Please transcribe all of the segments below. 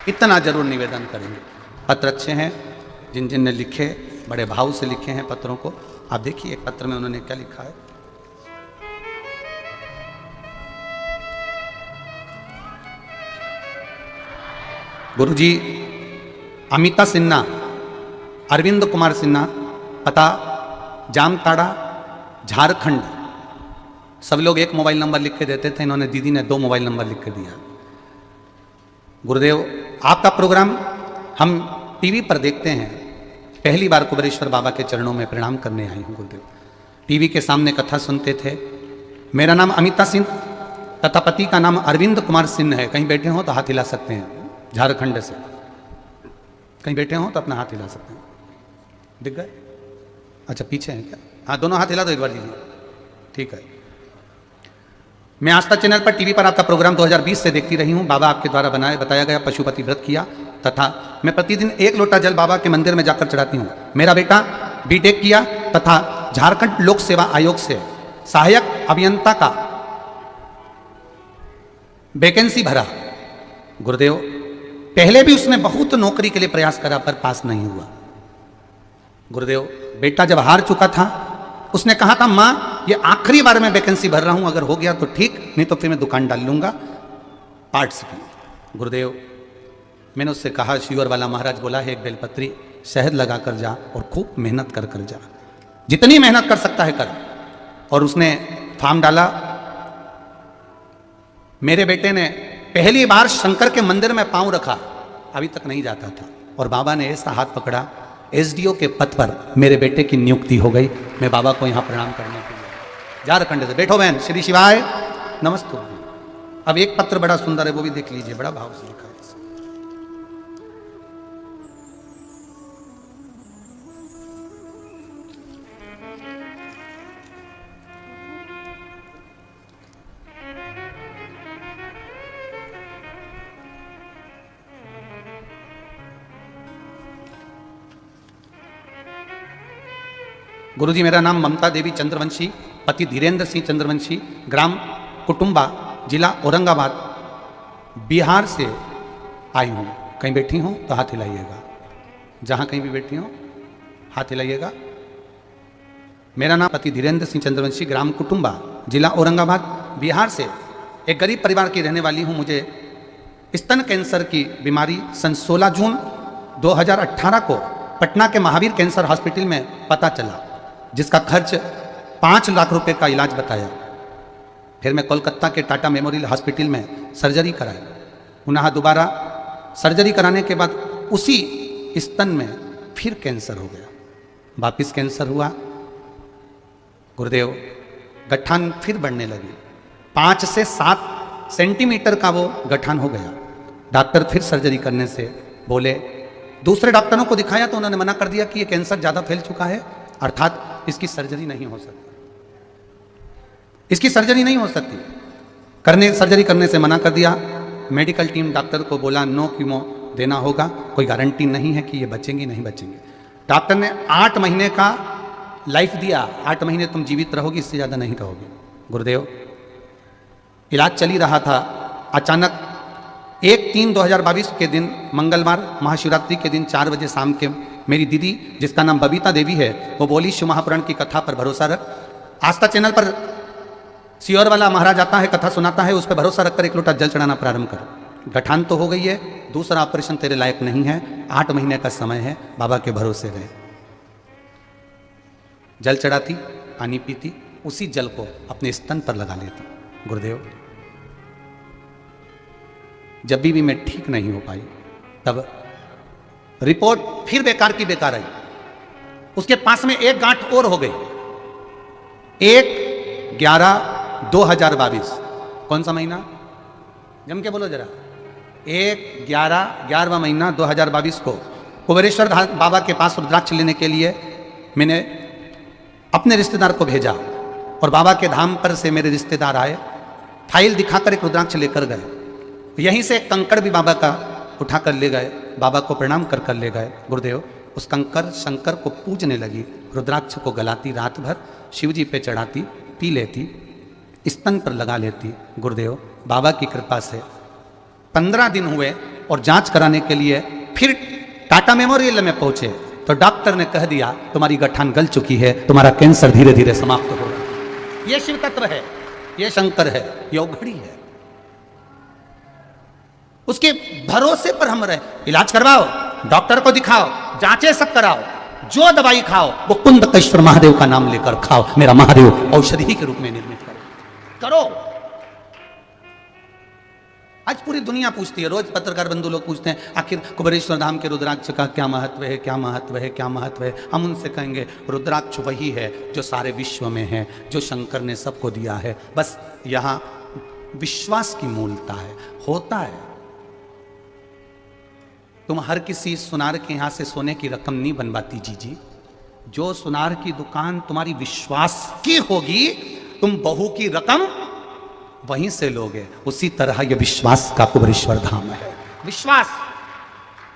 इतना जरूर निवेदन करेंगे। पत्र अच्छे हैं, जिन जिन ने लिखे बड़े भाव से लिखे हैं पत्रों को। आप देखिए एक पत्र में उन्होंने क्या लिखा है। गुरुजी अमिता सिन्हा, अरविंद कुमार सिन्हा, पता जामताड़ा, झारखंड। सब लोग एक मोबाइल नंबर लिख के देते थे, इन्होंने दीदी ने 2 मोबाइल नंबर लिख के दिया। गुरुदेव आपका प्रोग्राम हम टीवी पर देखते हैं, पहली बार कुबेरेश्वर बाबा के चरणों में प्रणाम करने आई हूँ गुरुदेव। टीवी के सामने कथा सुनते थे। मेरा नाम अमिता सिंह तथा पति का नाम अरविंद कुमार सिंह है। कहीं बैठे हो तो हाथ हिला सकते हैं, झारखंड से। कहीं बैठे हो तो अपना हाथ हिला सकते हैं। दिख गए? अच्छा पीछे हैं क्या? हाँ दोनों हाथ हिला दो एक बार दीजिए। ठीक है। मैं आस्था चैनल पर टीवी पर आपका प्रोग्राम 2020 से देखती रही हूँ। बाबा आपके द्वारा बताया गया पशुपति व्रत किया तथा मैं प्रतिदिन 1 लोटा जल बाबा के मंदिर में जाकर चढ़ाती हूँ। मेरा बेटा बीटेक किया तथा झारखंड लोक सेवा आयोग से सहायक अभियंता का वैकेंसी भरा। गुरुदेव पहले भी उसने बहुत नौकरी के लिए प्रयास करा पर पास नहीं हुआ। गुरुदेव बेटा जब हार चुका था उसने कहा था माँ ये आखिरी बार मैं वैकेंसी भर रहा हूं, अगर हो गया तो ठीक, नहीं तो फिर मैं दुकान डाल लूंगा पार्ट्स की। गुरुदेव मैंने उससे कहा शिवर वाला महाराज बोला है एक बेलपत्री शहद लगा कर जा और खूब मेहनत कर कर जा, जितनी मेहनत कर सकता है कर। और उसने फॉर्म डाला। मेरे बेटे ने पहली बार शंकर के मंदिर में पांव रखा, अभी तक नहीं जाता था, और बाबा ने ऐसा हाथ पकड़ा, एसडीओ के पद पर मेरे बेटे की नियुक्ति हो गई। मैं बाबा को यहाँ प्रणाम करने के लिए झारखंड से। बैठो बहन, श्री शिवाय नमस्ते। अब एक पत्र बड़ा सुंदर है, वो भी देख लीजिए, बड़ा भाव से लिखा है। गुरुजी मेरा नाम ममता देवी चंद्रवंशी, पति धीरेन्द्र सिंह चंद्रवंशी, ग्राम कुटुंबा, जिला औरंगाबाद, बिहार से आई हूँ। कहीं बैठी हूँ तो हाथ हिलाइएगा, जहाँ कहीं भी बैठी हूँ हाथ हिलाइएगा। मेरा नाम पति धीरेन्द्र सिंह चंद्रवंशी, ग्राम कुटुंबा, जिला औरंगाबाद, बिहार से एक गरीब परिवार की रहने वाली हूँ। मुझे स्तन कैंसर की बीमारी सन 16 जून 2018 को पटना के महावीर कैंसर हॉस्पिटल में पता चला, जिसका खर्च 5 लाख रुपए का इलाज बताया। फिर मैं कोलकाता के टाटा मेमोरियल हॉस्पिटल में सर्जरी कराई। पुनः दोबारा सर्जरी कराने के बाद उसी स्तन में फिर कैंसर हो गया, वापिस कैंसर हुआ। गुरुदेव गठान फिर बढ़ने लगी, 5 से 7 सेंटीमीटर का वो गठान हो गया। डॉक्टर फिर सर्जरी करने से बोले, दूसरे डॉक्टरों को दिखाया तो उन्होंने मना कर दिया कि ये कैंसर ज़्यादा फैल चुका है, अर्थात इसकी सर्जरी नहीं हो सकती, इसकी सर्जरी नहीं हो सकती। सर्जरी करने से मना कर दिया। मेडिकल टीम डॉक्टर को बोला नो कीमो देना होगा, कोई गारंटी नहीं है कि ये बचेंगी नहीं बचेंगे। डॉक्टर ने 8 महीने का लाइफ दिया, 8 महीने तुम जीवित रहोगी, इससे ज़्यादा नहीं रहोगे। गुरुदेव इलाज चल ही रहा था, अचानक 1/3/2022 के दिन मंगलवार महाशिवरात्रि के दिन 4 बजे शाम के मेरी दीदी जिसका नाम बबीता देवी है वो बोली शिव महापुराण की कथा पर भरोसा रख। आस्था चैनल पर सियोर वाला महाराज आता है, कथा सुनाता है, उस पर भरोसा रखकर 1 लोटा जल चढ़ाना प्रारंभ कर। गठान तो हो गई है, दूसरा ऑपरेशन तेरे लायक नहीं है, 8 महीने का समय है, बाबा के भरोसे रहे। जल चढ़ाती, पानी पीती, उसी जल को अपने स्तन पर लगा लेती। गुरुदेव जब भी मैं ठीक नहीं हो पाई तब रिपोर्ट फिर बेकार की बेकार आई। उसके पास में एक गांठ और हो गई। 1/11/2022 कौन सा महीना? जम के बोलो जरा। 1/11/11वां महीना 2022 को कुबेरेश्वर बाबा के पास रुद्राक्ष लेने के लिए मैंने अपने रिश्तेदार को भेजा और बाबा के धाम पर से मेरे रिश्तेदार आए, फाइल दिखाकर एक रुद्राक्ष लेकर गए। यहीं से एक कंकड़ भी बाबा का उठा कर ले गए, बाबा को प्रणाम कर कर ले गए। गुरुदेव उस कंकड़ शंकर को पूजने लगी, रुद्राक्ष को गलाती, रात भर शिव जी पे चढ़ाती, पी लेती, स्तन पर लगा लेती। गुरुदेव बाबा की कृपा से 15 दिन हुए और जांच कराने के लिए फिर टाटा मेमोरियल में पहुंचे तो डॉक्टर ने कह दिया तुम्हारी गठान गल चुकी है, तुम्हारा कैंसर धीरे धीरे समाप्त हो रहा है। ये शिव तत्व है, ये शंकर है, ये घड़ी है। उसके भरोसे पर हम रहे। इलाज करवाओ, डॉक्टर को दिखाओ, जांचें सब कराओ, जो दवाई खाओ वो कुंदकेश्वर महादेव का नाम लेकर खाओ। मेरा महादेव औषधि के रूप में निर्मित करो। आज पूरी दुनिया पूछती है, रोज पत्रकार बंधु लोग पूछते हैं आखिर कुबेरेश्वर धाम के रुद्राक्ष का क्या महत्व है, क्या महत्व है, क्या महत्व है। हम उनसे कहेंगे रुद्राक्ष वही है जो सारे विश्व में है, जो शंकर ने सबको दिया है। बस यहां विश्वास की मूलता है, होता है। तुम हर किसी सुनार के यहां से सोने की रकम नहीं बनवाती जी। जो सुनार की दुकान तुम्हारी विश्वास की होगी, तुम बहू की रकम वहीं से लोगे। उसी तरह यह विश्वास का कुबेरेश्वर धाम है। विश्वास,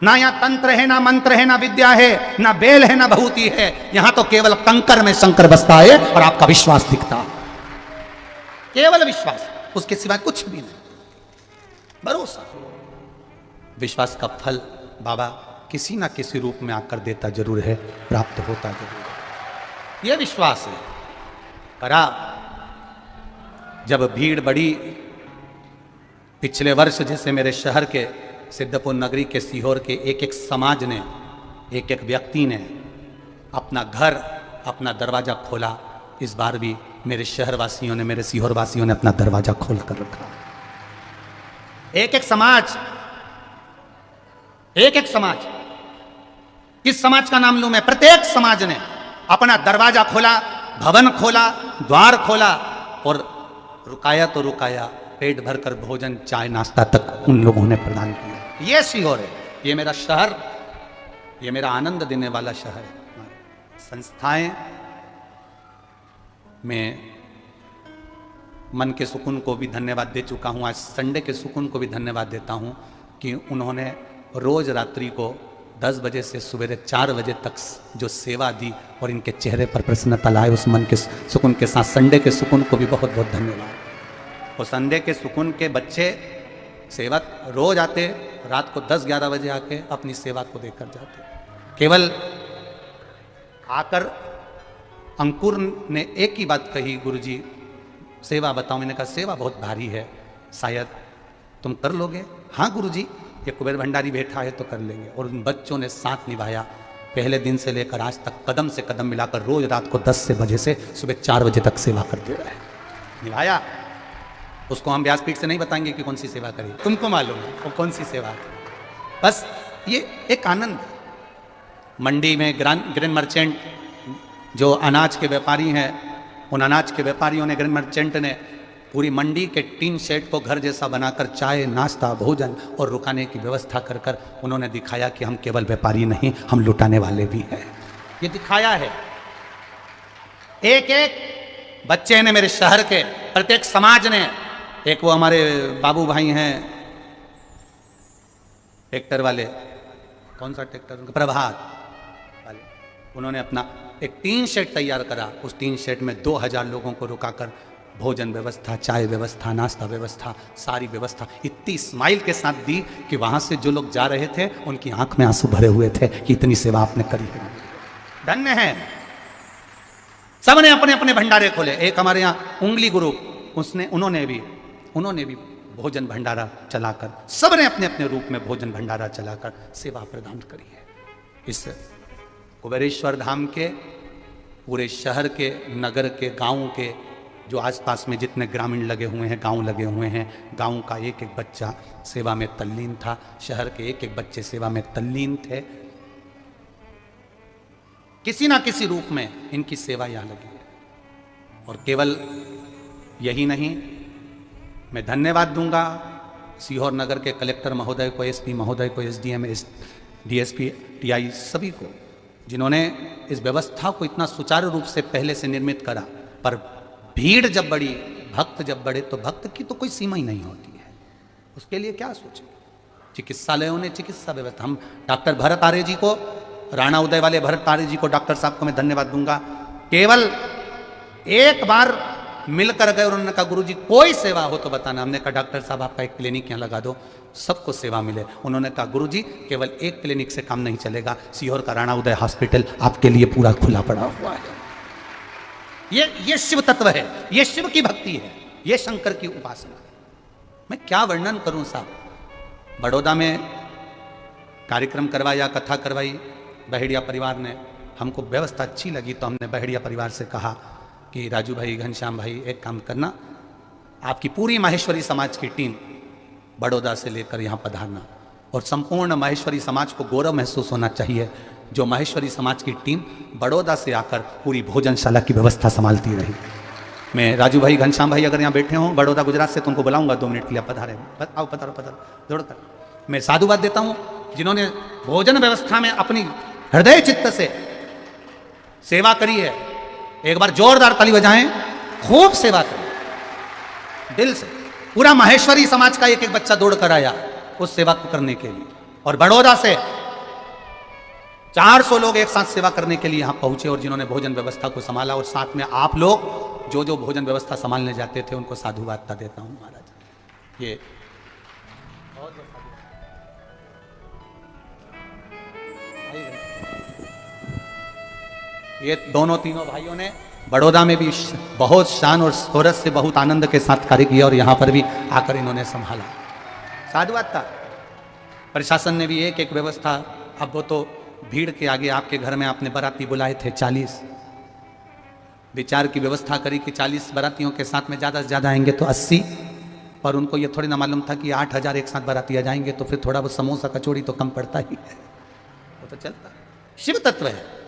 ना यहां तंत्र है, ना मंत्र है, ना विद्या है, ना बेल है, ना भभूति है। यहां तो केवल कंकर में शंकर बसता है और आपका विश्वास दिखता है। केवल विश्वास, उसके सिवा कुछ भी नहीं। भरोसा, विश्वास का फल बाबा किसी ना किसी रूप में आकर देता जरूर है, प्राप्त होता जरूर है। यह विश्वास है। करा जब भीड़ बढ़ी, पिछले वर्ष जैसे मेरे शहर के सिद्धपुर नगरी के सीहोर के एक एक समाज ने, एक एक व्यक्ति ने अपना घर, अपना दरवाजा खोला। इस बार भी मेरे शहर वासियों ने, मेरे सीहोर वासियों ने अपना दरवाजा खोल कर रखा। एक एक समाज, एक एक समाज, किस समाज का नाम लूं मैं? प्रत्येक समाज ने अपना दरवाजा खोला, भवन खोला, द्वार खोला और रुकाया तो रुकाया, पेट भरकर भोजन, चाय, नाश्ता तक उन लोगों ने प्रदान किया। ये सीहोर है, ये मेरा शहर, ये मेरा आनंद देने वाला शहर है। संस्थाएं में मन के सुकून को भी धन्यवाद दे चुका हूं। आज संडे के सुकून को भी धन्यवाद देता हूं कि उन्होंने रोज रात्रि को 10 बजे से सवेरे 4 बजे तक जो सेवा दी और इनके चेहरे पर प्रसन्नता लाए, उस मन के सुकून के साथ संडे के सुकून को भी बहुत बहुत धन्यवाद। और संडे के सुकून के बच्चे सेवक रोज आते, रात को 10-11 बजे आके अपनी सेवा को देकर जाते। केवल आकर अंकुर ने एक ही बात कही, गुरुजी सेवा बताओ। मैंने कहा सेवा बहुत भारी है, शायद तुम कर लोगे? हाँ गुरुजी, ये कुबेर भंडारी बैठा है तो कर लेंगे। और उन बच्चों ने साथ निभाया। पहले दिन से लेकर आज तक कदम से कदम मिलाकर रोज रात को 10 बजे से सुबह 4 बजे तक सेवा करते रहे। निभाया। उसको हम व्यासपीठ से नहीं बताएंगे कि कौन सी सेवा करी, तुमको मालूम है वो कौन सी सेवा है। बस ये एक आनंद। मंडी में ग्रेन मर्चेंट जो अनाज के व्यापारी हैं, उन अनाज के व्यापारियों ने, ग्रेन मर्चेंट ने पूरी मंडी के टीन शेड को घर जैसा बनाकर चाय, नाश्ता, भोजन और रुकाने की व्यवस्था कर कर उन्होंने दिखाया कि हम केवल व्यापारी नहीं, हम लुटाने वाले भी हैं। ये दिखाया है। एक एक बच्चे ने, मेरे शहर के प्रत्येक समाज ने, एक वो हमारे बाबू भाई हैं ट्रैक्टर वाले, कौन सा ट्रैक्टर, प्रभात वाले, उन्होंने अपना एक टीन शेड तैयार करा। उस टीन शेड में 2000 लोगों को रुकाकर भोजन व्यवस्था, चाय व्यवस्था, नाश्ता व्यवस्था, सारी व्यवस्था इतनी स्माइल के साथ दी कि वहां से जो लोग जा रहे थे उनकी आंख में आंसू भरे हुए थे कि इतनी सेवा आपने करी है। धन्य है। सबने अपने अपने भंडारे खोले। एक हमारे यहाँ उंगली ग्रुप, उन्होंने भी भोजन भंडारा चलाकर, सबने अपने अपने रूप में भोजन भंडारा चलाकर सेवा प्रदान करी है। इस कुबेरेश्वर धाम के पूरे शहर के, नगर के, गांव के, जो आसपास में जितने ग्रामीण लगे हुए हैं, गांव लगे हुए हैं, गांव का एक एक बच्चा सेवा में तल्लीन था। शहर के एक एक बच्चे सेवा में तल्लीन थे। किसी ना किसी रूप में इनकी सेवा यहां लगी है। और केवल यही नहीं, मैं धन्यवाद दूंगा सीहोर नगर के कलेक्टर महोदय को, एसपी महोदय को, एसडीएम, डीएसपी, टीआई, सभी को, जिन्होंने इस व्यवस्था को इतना सुचारू रूप से पहले से निर्मित करा। पर भीड़ जब बढ़ी, भक्त जब बढ़े, तो भक्त की तो कोई सीमा ही नहीं होती है। उसके लिए क्या सोचे? चिकित्सालयों ने चिकित्सा व्यवस्था, हम डॉक्टर भरत आर्य जी को, राणा उदय वाले भरत आर्य जी को, डॉक्टर साहब को मैं धन्यवाद दूंगा। केवल एक बार मिलकर गए और उन्होंने कहा गुरुजी कोई सेवा हो तो बताना। हमने कहा डॉक्टर साहब आपका एक क्लिनिक यहाँ लगा दो, सबको सेवा मिले। उन्होंने कहा गुरुजी केवल एक क्लिनिक से काम नहीं चलेगा, सीहोर का राणा उदय हॉस्पिटल आपके लिए पूरा खुला पड़ा हुआ है। ये शिव तत्व है, ये शिव की भक्ति है, ये शंकर की उपासना। मैं क्या वर्णन करूं साहब। बड़ौदा में कार्यक्रम करवाया, कथा करवाई बहेड़िया परिवार ने, हमको व्यवस्था अच्छी लगी तो हमने बहेड़िया परिवार से कहा कि राजू भाई, घनश्याम भाई, एक काम करना, आपकी पूरी माहेश्वरी समाज की टीम बड़ौदा से लेकर यहाँ पधारना और संपूर्ण माहेश्वरी समाज को गौरव महसूस होना चाहिए जो माहेश्वरी समाज की टीम बड़ौदा से आकर पूरी भोजनशाला की व्यवस्था संभालती रही। मैं राजू भाई, घनश्याम भाई अगर यहाँ बैठे हों बड़ौदा गुजरात से तो उनको बुलाऊंगा 2 मिनट के लिए, पधारे, आओ पधारो पधारो जोड़कर। मैं साधुवाद देता हूँ जिन्होंने भोजन व्यवस्था में अपनी हृदय चित्त से सेवा करी है। एक बार जोरदार ताली बजाएं, खूब सेवा करी दिल से। पूरा माहेश्वरी समाज का एक एक बच्चा दौड़ कर आया उस सेवा को करने के लिए और बड़ौदा से 400 लोग एक साथ सेवा करने के लिए यहां पहुंचे और जिन्होंने भोजन व्यवस्था को संभाला। और साथ में आप लोग जो जो भोजन व्यवस्था संभालने जाते थे उनको साधुवाद देता हूं महाराज। ये दोनों तीनों भाइयों ने बड़ौदा में भी बहुत शान और शोहरत से बहुत आनंद के साथ कार्य किया और यहाँ पर भी आकर इन्होंने संभाला। साधुवाद था। प्रशासन ने भी एक एक व्यवस्था, अब वो तो भीड़ के आगे आपके घर में आपने बाराती बुलाए थे 40, विचार की व्यवस्था करी कि 40 बारातियों के साथ में ज़्यादा से ज़्यादा आएंगे तो 80, पर उनको ये थोड़ी ना मालूम था कि 8000 एक साथ बाराती आ जाएंगे तो फिर थोड़ा बहुत समोसा कचौड़ी तो कम पड़ता ही है, वो तो चलता। शिव तत्व है।